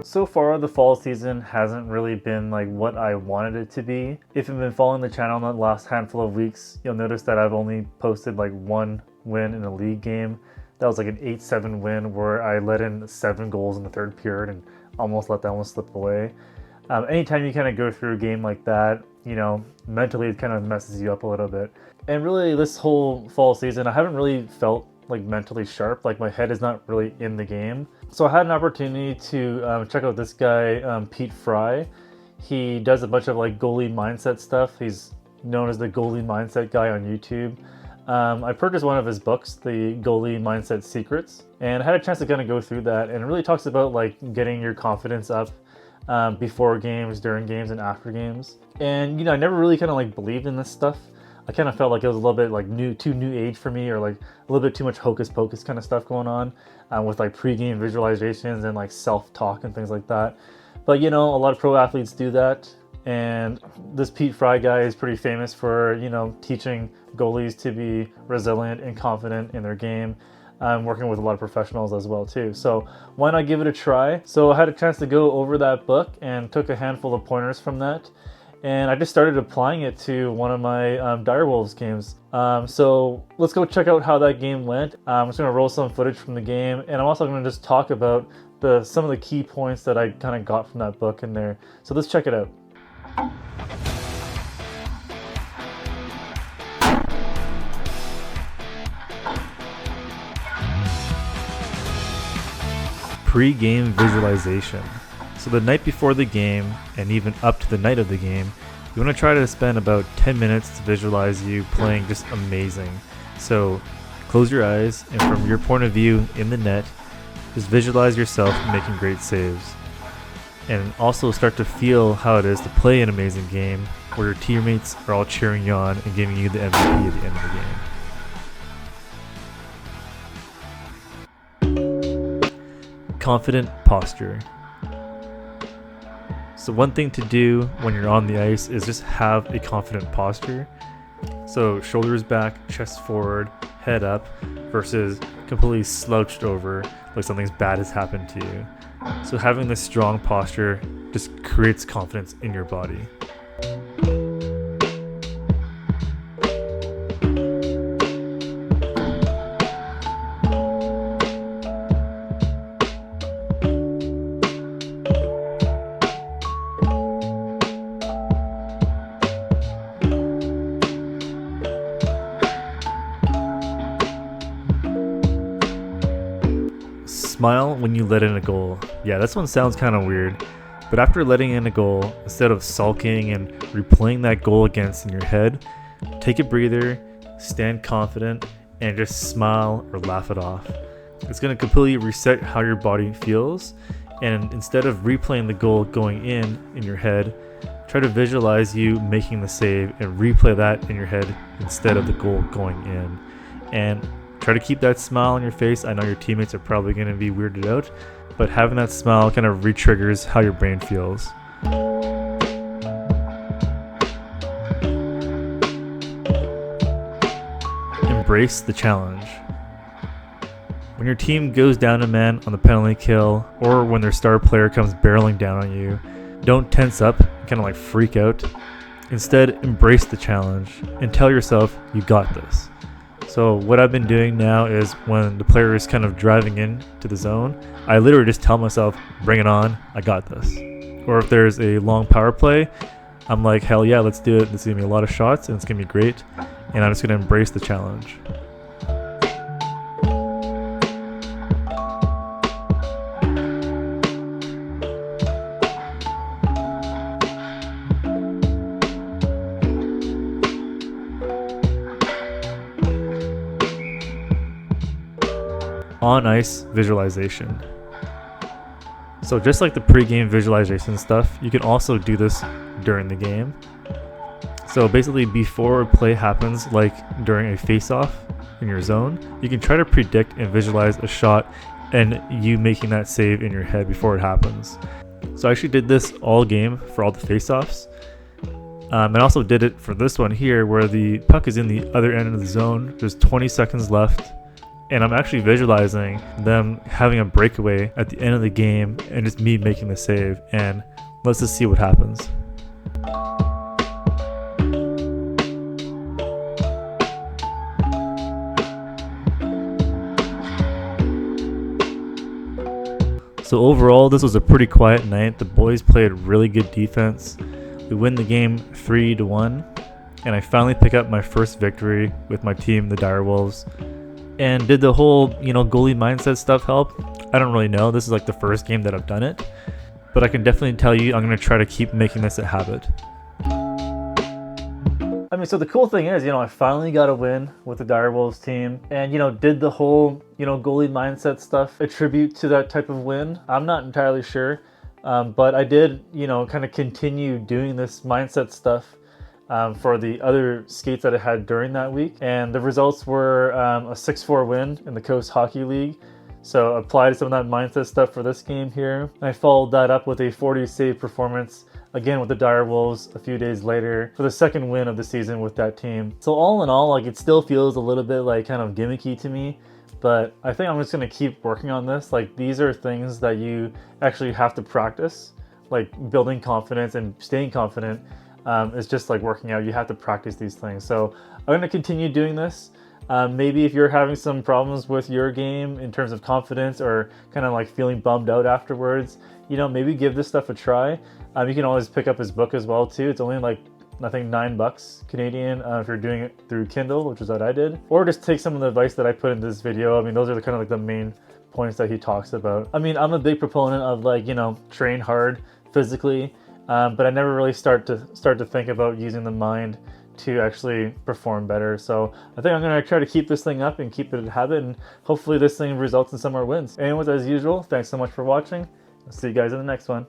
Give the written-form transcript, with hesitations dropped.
So far the fall season hasn't really been like what I wanted it to be. If you've been following the channel in the last handful of weeks, you'll notice that I've only posted like one win in a league game. That was like an 8-7 win where I let in 7 goals in the third period and almost let that one slip away. Anytime you kind of go through a game like that, you know, mentally it kind of messes you up a little bit. And really this whole fall season, I haven't really felt like mentally sharp. Like my head is not really in the game. So I had an opportunity to check out this guy, Pete Fry. He does a bunch of like goalie mindset stuff. He's known as the Goalie Mindset guy on YouTube. I purchased one of his books, the Goalie Mindset Secrets, and I had a chance to kind of go through that, and it really talks about like getting your confidence up before games, during games, and after games. And you know, I never really kind of like believed in this stuff. I kind of felt like it was a little bit like too new age for me, or like a little bit too much hocus pocus kind of stuff going on with like pre-game visualizations and like self-talk and things like that. But you know, a lot of pro athletes do that, and this Pete Fry guy is pretty famous for, you know, teaching goalies to be resilient and confident in their game. I'm working with a lot of professionals as well too, so why not give it a try? So I had a chance to go over that book and took a handful of pointers from that. And I just started applying it to one of my Direwolves games. So let's go check out how that game went. I'm just gonna roll some footage from the game, and I'm also gonna just talk about some of the key points that I kind of got from that book in there. So let's check it out. Pre-game visualization. So the night before the game, and even up to the night of the game, you want to try to spend about 10 minutes to visualize you playing just amazing. So close your eyes, and from your point of view in the net, just visualize yourself making great saves. And also start to feel how it is to play an amazing game where your teammates are all cheering you on and giving you the MVP at the end of the game. Confident posture. So one thing to do when you're on the ice is just have a confident posture. So shoulders back, chest forward, head up, versus completely slouched over like something bad has happened to you. So having this strong posture just creates confidence in your body. Smile when you let in a goal. Yeah, this one sounds kind of weird, but after letting in a goal, instead of sulking and replaying that goal against in your head, take a breather, stand confident, and just smile or laugh it off. It's going to completely reset how your body feels, and instead of replaying the goal going in your head, try to visualize you making the save and replay that in your head instead of the goal going in. And try to keep that smile on your face. I know your teammates are probably going to be weirded out, but having that smile kind of re-triggers how your brain feels. Embrace the challenge. When your team goes down a man on the penalty kill, or when their star player comes barreling down on you, don't tense up and kind of like freak out. Instead, embrace the challenge and tell yourself you got this. So what I've been doing now is when the player is kind of driving into the zone, I literally just tell myself, bring it on, I got this. Or if there's a long power play, I'm like, hell yeah, let's do it. This is going to be a lot of shots and it's going to be great. And I'm just going to embrace the challenge. On ice visualization. So just like the pre-game visualization stuff, you can also do this during the game. So basically before a play happens, like during a face-off in your zone, you can try to predict and visualize a shot and you making that save in your head before it happens. So I actually did this all game for all the face-offs. And also did it for this one here where the puck is in the other end of the zone. There's 20 seconds left And I'm actually visualizing them having a breakaway at the end of the game and just me making the save. And let's just see what happens. So overall, this was a pretty quiet night. The boys played really good defense. We win the game 3-1, and I finally pick up my first victory with my team, the Direwolves. And did the whole, goalie mindset stuff help? I don't really know. This is like the first game that I've done it, but I can definitely tell you I'm going to try to keep making this a habit. I mean, so the cool thing is, I finally got a win with the Direwolves team, and, did the whole, goalie mindset stuff attribute to that type of win? I'm not entirely sure, but I did, kind of continue doing this mindset stuff for the other skates that I had during that week, and the results were a 6-4 win in the Coast Hockey League. So applied some of that mindset stuff for this game here. I followed that up with a 40 save performance again with the Direwolves a few days later for the second win of the season with that team. So all in all, like, it still feels a little bit like kind of gimmicky to me, but I think I'm just going to keep working on this. Like, these are things that you actually have to practice, like building confidence and staying confident. It's just like working out. You have to practice these things. So I'm going to continue doing this. Maybe if you're having some problems with your game in terms of confidence or kind of like feeling bummed out afterwards, maybe give this stuff a try. You can always pick up his book as well too. It's only like, I think, $9 Canadian if you're doing it through Kindle, which is what I did. Or just take some of the advice that I put in this video. I mean, those are kind of like the main points that he talks about. I mean, I'm a big proponent of, like, train hard physically, but I never really start to think about using the mind to actually perform better. So I think I'm going to try to keep this thing up and keep it a habit, and hopefully this thing results in some more wins. Anyways, as usual, thanks so much for watching. I'll see you guys in the next one.